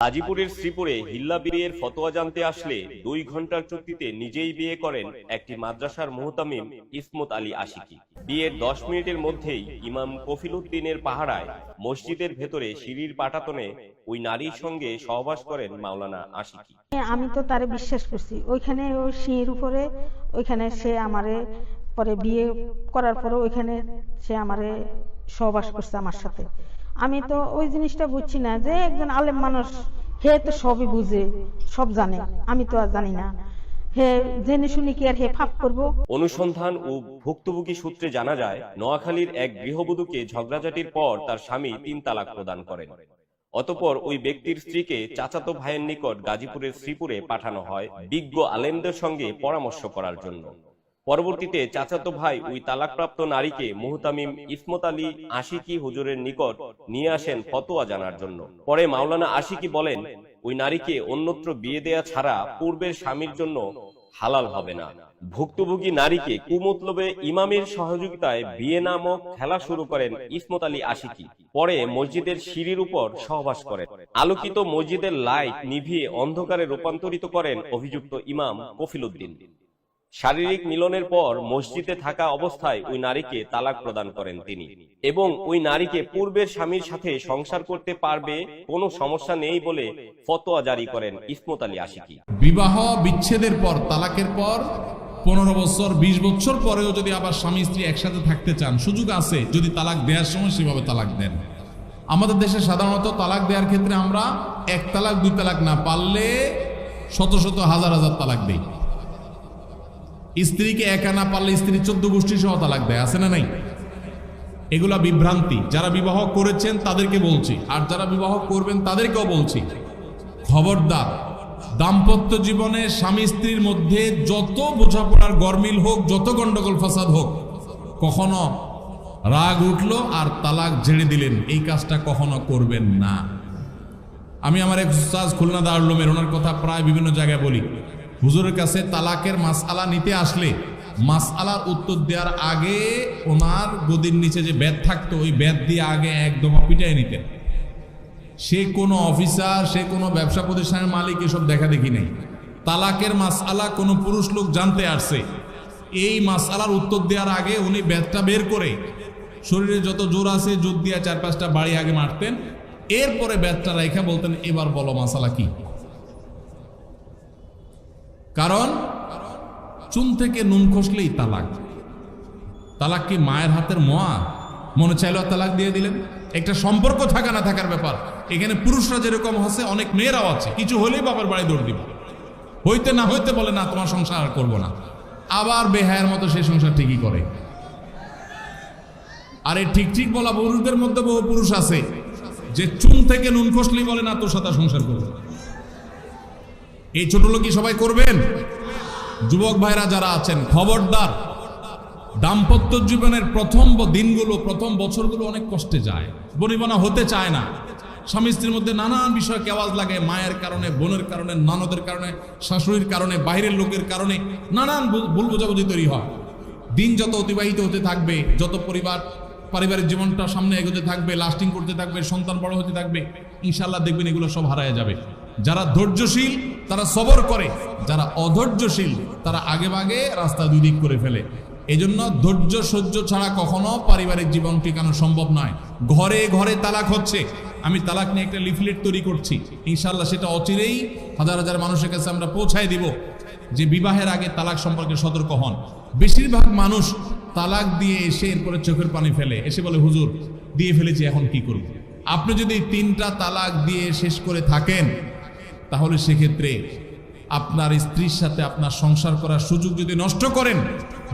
গাজীপুরের শ্রীপুরে হিল্লা বিয়ের ফতোয়া জানতে আসলে 2 ঘন্টার চুক্তিতে নিজেই বিয়ে করেন একটি মাদ্রাসার মুহতামিম ইসমত আলী আশিকি। বিয়ের 10 মিনিটের মধ্যেই ইমাম কফিলউদ্দিনের পাহারায় মসজিদের ভেতরে সিঁড়ির পাটাতনে ওই নারীর সঙ্গে সহবাস করেন মাওলানা আশিকি। আমি তো তারে বিশ্বাস করছি, ওইখানে ওই সিঁড়ির উপরে ওইখানে সে আমারে পরে বিয়ে করার পরে ওইখানে সে আমারে সহবাস করছে আমার সাথে। আমি তো ওই জিনিসটা বুঝছি না যে একজন আলেম মানুষ, হে তো সবই বুঝে, সব জানে, আমি তো আর জানি না। হে জেনে শুনি কি আর হে পাপ করব? অনুসন্ধান ও ভুক্তভোগী সূত্রে জানা যায়, নোয়াখালীর এক গৃহবধূকে ঝগড়াঝাটির পর তার স্বামী 3 তালাক প্রদান করেন। অতঃপর ওই ব্যক্তির স্ত্রীকে চাচাতো ভাইয়ের নিকট গাজীপুরের শ্রীপুরে পাঠানো হয় বিজ্ঞ আলেমদের সঙ্গে পরামর্শ করার জন্য। পরবর্তীতে চাচাতো ভাই ওই তালাকপ্রাপ্ত নারীকে মুহতামিম ইসমত আলী আশিকি হুজুরের নিকট নিয়ে আসেন ফতোয়া জানার জন্য। পরে মাওলানা আশিকি বলেন, ওই নারীকে অন্যত্র বিয়ে দেয়া ছাড়া পূর্বের স্বামীর জন্য হালাল হবে না। ভুক্তভোগী নারীকে কুমতলবে ইমামের সহযোগিতায় বিয়ে নামক খেলা শুরু করেন ইসমত আলী আশিকি। পরে মসজিদের সিঁড়ির উপর সহবাস করেন। আলোকিত মসজিদের লাইট নিভিয়ে অন্ধকারে রূপান্তরিত করেন অভিযুক্ত ইমাম কফিলউদ্দিন। শারীরিক মিলনের পর মসজিদে থাকা অবস্থায় ওই নারীকে তালাক প্রদান করেন তিনি এবং ওই নারীকে পূর্বের স্বামীর সাথে সংসার করতে পারবে, কোনো সমস্যা নেই বলে ফতোয়া জারি করেন ইসমত আলী আশিকি। বিবাহ বিচ্ছেদের পর, তালাকের পর 15 বছর 20 বছর পরেও যদি আবার স্বামী স্ত্রী একসাথে থাকতে চান, সুযোগ আছে যদি তালাক দেওয়ার সময় সেভাবে তালাক দেন। আমাদের দেশে সাধারণত তালাক দেওয়ার ক্ষেত্রে আমরা 1 তালাক 2 তালাক না, পারলে শত শত হাজার হাজার তালাক দেই। স্ত্রীকে একা না পারলে স্ত্রী 14 গোষ্ঠী সহ তালাক দেয়, আছে না নাই? এগুলা বিভ্রান্তি। যারা বিবাহ করেছেন তাদেরকে বলছি, আর যারা বিবাহ করবেন তাদেরকেও বলছি, খবরদার, দাম্পত্য জীবনে স্বামী স্ত্রীর মধ্যে যত বোঝাপড়ার গরমিল হোক, যত গন্ডগোল ফাসাদ হোক, কখনো রাগ উঠলো আর তালাক ঝেড়ে দিলেন, এই কাজটা কখনো করবেন না। আমি আমার এক উস্তাদ খুলনা দারুল উলুমের, ওনার কথা প্রায় বিভিন্ন জায়গায় বলি। হুজুরের কাছে তালাকের মাসআলা নিতে আসলে মাসআলার উত্তর দেওয়ার আগে ওনার গদির নিচে যে বেত থাকতো, ওই বেত দিয়ে আগে একদম পিটাই নিতেন। সে কোনো অফিসার, সে কোনো ব্যবসা প্রতিষ্ঠানের মালিক, এসব দেখা দেখি নেই। তালাকের মাসআলা কোনো পুরুষ লোক জানতে আসছে, এই মাসআলার উত্তর দেওয়ার আগে উনি বেতটা বের করে শরীরে যত জোর আছে জোর দিয়ে 4-5টা বাড়ি আগে মারতেন, এরপরে বেতটা রেখে বলতেন, এবার বলো মাসআলা কি। কারণ চুন থেকে নুন খসলেই তালাক। তালাক কি মায়ের হাতের মোয়া? মনে চাইলো তালাক দিয়ে দিলেন। একটা সম্পর্ক থাকা না থাকার ব্যাপার। এখানে পুরুষরা যেরকম আছে, অনেক মেয়েরাও আছে, কিছু হলেই বাবার বাড়ি দৌড় দিবে, হইতে না হইতে বলে না তোমার সংসার আর করবো না, আবার বেহায়ের মতো সেই সংসার ঠিকই করে। আর এই ঠিক ঠিক বলা পুরুষদের মধ্যে বহু পুরুষ আছে যে চুন থেকে নুন খসলেই বলে না তোর সাথে সংসার করবে। এই ছোট লোকই সবাই করবেন? যুবক ভাইরা যারা আছেন, খবরদার, দাম্পত্য জীবনের প্রথম দিনগুলো, প্রথম বছরগুলো অনেক কষ্টে যায়। বনিবনা হতে চায় না, স্বামী স্ত্রীর মধ্যে নানান বিষয় কেওয়াজ লাগে, মায়ের কারণে, বোনের কারণে, ননদের কারণে, শাশুড়ির কারণে, বাইরের লোকের কারণে নানান ভুল বোঝাবুঝি তৈরি হয়। দিন যত অতিবাহিত হতে থাকবে, যত পারিবারিক জীবনটা সামনে এগোতে থাকবে, লাস্টিং করতে থাকবে, সন্তান বড় হতে থাকবে, ইনশাল্লাহ দেখবেন এগুলো সব হারায় যাবে। যারা ধৈর্যশীল তারা সবর করে, যারা অধৈর্যশীল তারা আগে ভাগে রাস্তা দুই দিক করে ফেলে। এই জন্য ধৈর্য সহ্য ছাড়া কখনো পারিবারিক জীবন টিকানো সম্ভব নয়। ঘরে ঘরে তালাক হচ্ছে। আমি তালাক নিয়ে একটা লিফলেট তৈরি করছি, ইনশাল্লাহ সেটা অচিরেই হাজার হাজার মানুষের কাছে আমরা পৌঁছায় দিব যে বিবাহের আগে তালাক সম্পর্কে সতর্ক হন। বেশিরভাগ মানুষ তালাক দিয়ে এসে এরপরে চোখের পানি ফেলে, এসে বলে হুজুর দিয়ে ফেলেছি, এখন কি করব? আপনি যদি 3টা তালাক দিয়ে শেষ করে থাকেন, তাহলে সেক্ষেত্রে আপনার স্ত্রীর সাথে আপনার সংসার করার সুযোগ যদি নষ্ট করেন,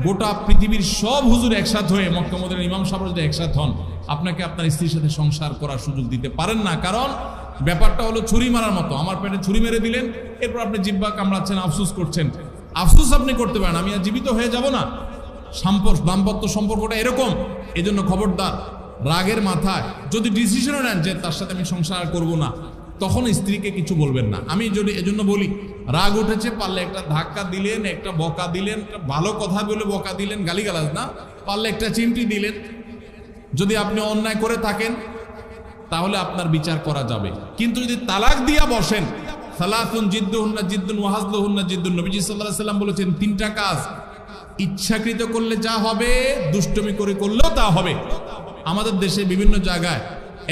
গোটা পৃথিবীর সব হুজুর একসাথ হয়ে, মক্কা মদিনার ইমাম সাহেব যদি একসাথ হন, আপনাকে আপনার স্ত্রীর সাথে সংসার করার সুযোগ দিতে পারেন না। কারণ ব্যাপারটা হলো ছুরি মারার মতো। আমার পেটে ছুরি মেরে দিলেন, এরপর আপনি জিহ্বা কামড়াচ্ছেন, আফসোস করছেন। আফসোস আপনি করতে পারেন, আমি আর জীবিত হয়ে যাব না। দাম্পত্য সম্পর্কটা এরকম। এজন্য খবরদার, রাগের মাথায় যদি ডিসিশনও নেন যে তার সাথে আমি সংসার করব না, তখন স্ত্রীকে কিছু বলবেন না। আমি যদি এজন্য বলি, রাগ উঠেছে, পারলে একটা ধাক্কা দিলেন, একটা বকা দিলেন, একটা ভালো কথা বলে বকা দিলেন, গালিগালাজ না, পারলে একটা চিমটি দিলেন। যদি আপনি অন্যায় করে থাকেন তাহলে আপনার বিচার করা যাবে। কিন্তু যদি তালাক দিয়া বসেন, সালাতুন জিদ্দুহুন্না জিদ্দুন ওয়া হাজলুহুন্না জিদ্দুন, নবীজি সাল্লাল্লাহু আলাইহি সাল্লাম বলেছেন তিনটা কাজ ইচ্ছাকৃত করলে যা হবে, দুষ্টমি করে করলেও তা হবে। আমাদের দেশে বিভিন্ন জায়গায়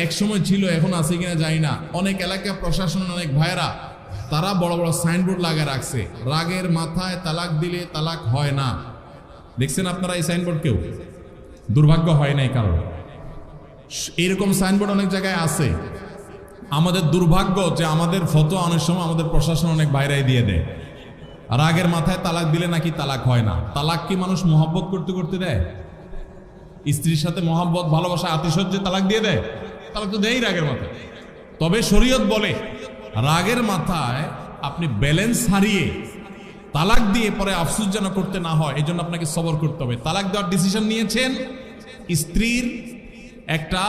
এক সময় ছিল, এখন আছে কিনা জানি না, অনেক এলাকা প্রশাসন, অনেক ভাইরা তারা বড় বড় সাইনবোর্ড লাগিয়ে রাখছে, রাগের মাথায় তালাক দিলে তালাক হয় না। দেখছেন আপনারা এই সাইনবোর্ড? কেউ দুর্ভাগ্য হয় নাই কারণ এরকম সাইনবোর্ড অনেক জায়গায় আছে। আমাদের দুর্ভাগ্য যে আমাদের ফতোয়া অনেক সময় আমাদের প্রশাসন অনেক বাইরে দিয়ে দেয়, রাগের মাথায় তালাক দিলে নাকি তালাক হয় না। তালাক কি মানুষ মহব্বত করতে করতে দেয়? স্ত্রীর সাথে মহব্বত, ভালোবাসা, আতিশয্যে তালাক দিয়ে দেয়? তালাক তো দেয়ই রাগের মাথায়। তবে শরীয়ত বলে রাগের মাথায় আপনি ব্যালেন্স হারিয়ে তালাক দিয়ে পরে আফসোস যেন করতে না হয়, এই জন্য আপনাকে সবর করতে হবে। তালাক দেওয়ার ডিসিশন নিয়েছেন, স্ত্রীর একটা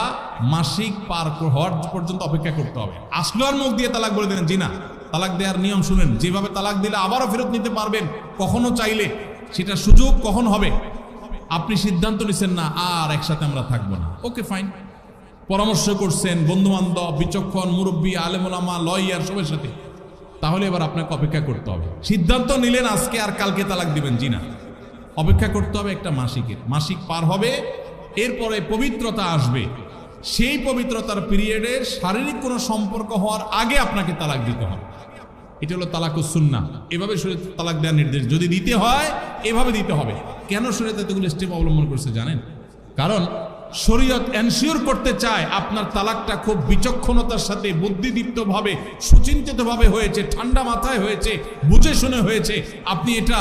মাসিক পার হওয়ার পর্যন্ত অপেক্ষা করতে হবে। আসলো আর মুখ দিয়ে তালাক বলে দিলেন, জি না। তালাক দেওয়ার নিয়ম শুনেন, যেভাবে তালাক দিলে আবারও ফেরত নিতে পারবেন কখনো চাইলে, সেটা সুযোগ কখন হবে। আপনি সিদ্ধান্ত নিচ্ছেন না আর একসাথে আমরা থাকবো না, ওকে ফাইন, পরামর্শ করছেন বন্ধু বান্ধব, বিচক্ষণ মুরব্বী, আলেম ওলামা, লয়ার সবার সাথে, তাহলে এবার আপনাকে অপেক্ষা করতে হবে। সিদ্ধান্ত নিলেন আজকে আর কালকে তালাক দিবেন, জি না, অপেক্ষা করতে হবে একটা মাসিকের। মাসিক পার হবে, এরপরে পবিত্রতা আসবে, সেই পবিত্রতার পিরিয়ডে শারীরিক কোনো সম্পর্ক হওয়ার আগে আপনাকে তালাক দিতে হবে। এটা হলো তালাকুস সুন্নাহ। এভাবে শরীয়ত তালাক দেওয়ার নির্দেশ, যদি দিতে হয় এভাবে দিতে হবে। কেন শরীয়ত এতগুলো স্টেপ অবলম্বন করছে জানেন? কারণ শরীয়ত এনশিওর করতে চায় আপনার তালাকটা খুব বিচক্ষণতার সাথে, বুদ্ধিদীপ্তভাবে, সুচিন্তিতভাবে হয়েছে, ঠান্ডা মাথায় হয়েছে, বুঝে শুনে হয়েছে। আপনি এটা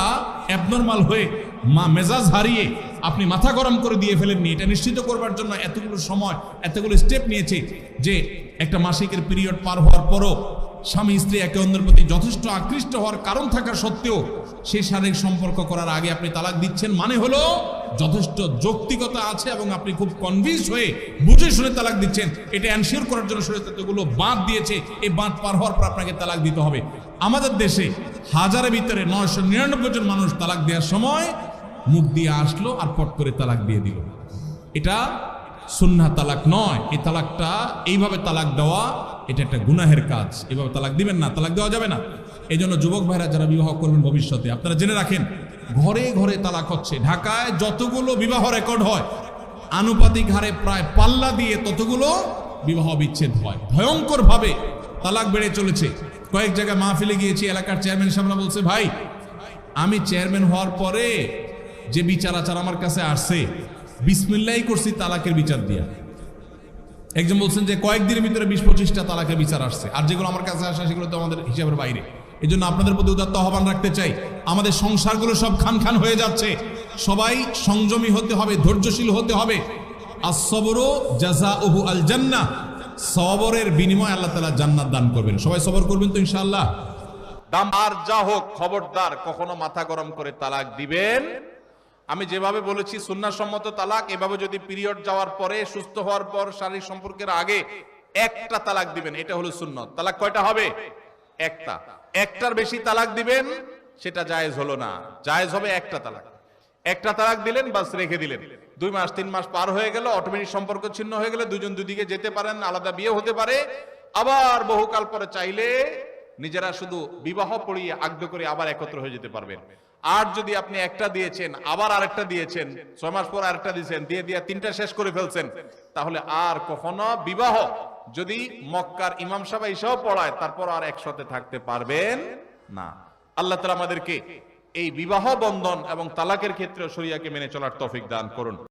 অ্যাবনর্মাল হয়ে মেজাজ হারিয়ে আপনি মাথা গরম করে দিয়ে ফেলেননি। এটা নিশ্চিত করবার জন্য এতগুলো সময়, এতগুলো স্টেপ নিয়েছে যে একটা মাসিকের পিরিয়ড পার হওয়ার পরও স্বামী স্ত্রী একে অন্যের প্রতি যথেষ্ট আকৃষ্ট হওয়ার কারণ থাকা সত্ত্বেও সেই শারীরিক সম্পর্ক করার আগে আপনি তালাক দিচ্ছেন, মানে হলো যথেষ্ট যৌক্তিকতা আছে এবং আপনি খুব কনভিন্স হয়ে বুঝে শুনে তালাক দিচ্ছেন। এটা এনশিওর করার জন্য শরীয়ত এতগুলো বাঁধ দিয়েছে। এই বাঁধ পার হওয়ার পর আপনাকে তালাক দিতে হবে। আমাদের দেশে হাজারের ভিতরে 999 জন মানুষ তালাক দেওয়ার সময় মুখ দিয়ে আসলো আর পট করে তালাক দিয়ে দিল। এটা সুন্নাহ তালাক নয়। এই তালাকটা, এইভাবে তালাক দেওয়া, এটা একটা গুনাহের কাজ। এভাবে তালাক দিবেন না, তালাক দেওয়া যাবে না। এই জন্য যুবক ভাইরা যারা বিবাহ করবেন ভবিষ্যতে, আপনারা জেনে রাখেন ঘরে ঘরে তালাক হচ্ছে। ঢাকায় যতগুলো বিবাহ রেকর্ড হয় আনুপাতিক হারে প্রায় পাল্লা দিয়ে ততগুলো বিবাহ বিচ্ছেদ হয়। ভয়ঙ্কর ভাবে তালাক বেড়ে চলেছে। কয়েক জায়গায় মাহফিলে গিয়েছি, এলাকার চেয়ারম্যান সাহেবরা বলছে, ভাই আমি চেয়ারম্যান হওয়ার পরে যে বিচার আচার আমার কাছে আসছে, বিসমিল্লাহি করছি তালাকের বিচার দিয়া। একজন বলছেন যে কয়েকদিনের ভিতরে 20-25টা তালাকের বিচার আসছে, আর যেগুলো আমার কাছে আসে সেগুলো তো আমাদের হিসাবের বাইরে। এই জন্য আপনাদের প্রতি উদাত্ত আহ্বান রাখতে চাই, আমাদের সংসারগুলো সব খান খান হয়ে যাচ্ছে। সবাই সংযমী হতে হবে, ধৈর্যশীল হতে হবে। as-sabru জাযাউহু আল জান্নাহ, সবরের বিনিময়ে আল্লাহ তাআলা জান্নাত দান করবেন। সবাই সবর করবেন তো ইনশাআল্লাহ। দাম আর যা হোক, খবরদার কখনো মাথা গরম করে তালাক দিবেন। আমি যেভাবে বলেছি সুন্নাহসম্মত তালাক, এভাবে যদি পিরিয়ড যাওয়ার পরে, সুস্থ হওয়ার পর, শারীরিক সম্পর্কের আগে একটা তালাক দিবেন, এটা হলো সুন্নত। তালাক কয়টা হবে? একটা। একটার বেশি তালাক দিবেন সেটা জায়েজ হলো না, জায়েজ হবে একটা তালাক। একটা তালাক দিলেন, বাস রেখে দিলেন। 2 মাস 3 মাস পার হয়ে গেল, অটোমেটিক সম্পর্ক ছিন্ন হয়ে গেলে দুজন দুদিকে যেতে পারেন, আলাদা বিয়ে হতে পারে। আবার বহুকাল পরে চাইলে নিজেরা শুধু বিবাহ পড়িয়ে আগ্ধ করে আবার একত্র হয়ে যেতে পারবেন। আর যদি আপনি একটা দিয়েছেন, আবার আরেকটা দিয়েছেন, 6 মাস পর আরেকটা দিয়েছেন, দিয়ে 3টা শেষ করে ফেলছেন, তাহলে আর কখনো বিবাহ যদি মক্কার ইমাম সাহেব এসেও পড়ায়, তারপর আর একসাথে থাকতে পারবেন না। আল্লাহ তাআলা আমাদেরকে এই বিবাহ বন্ধন এবং তালাকের ক্ষেত্রে শরিয়াকে মেনে চলার তৌফিক দান করুন।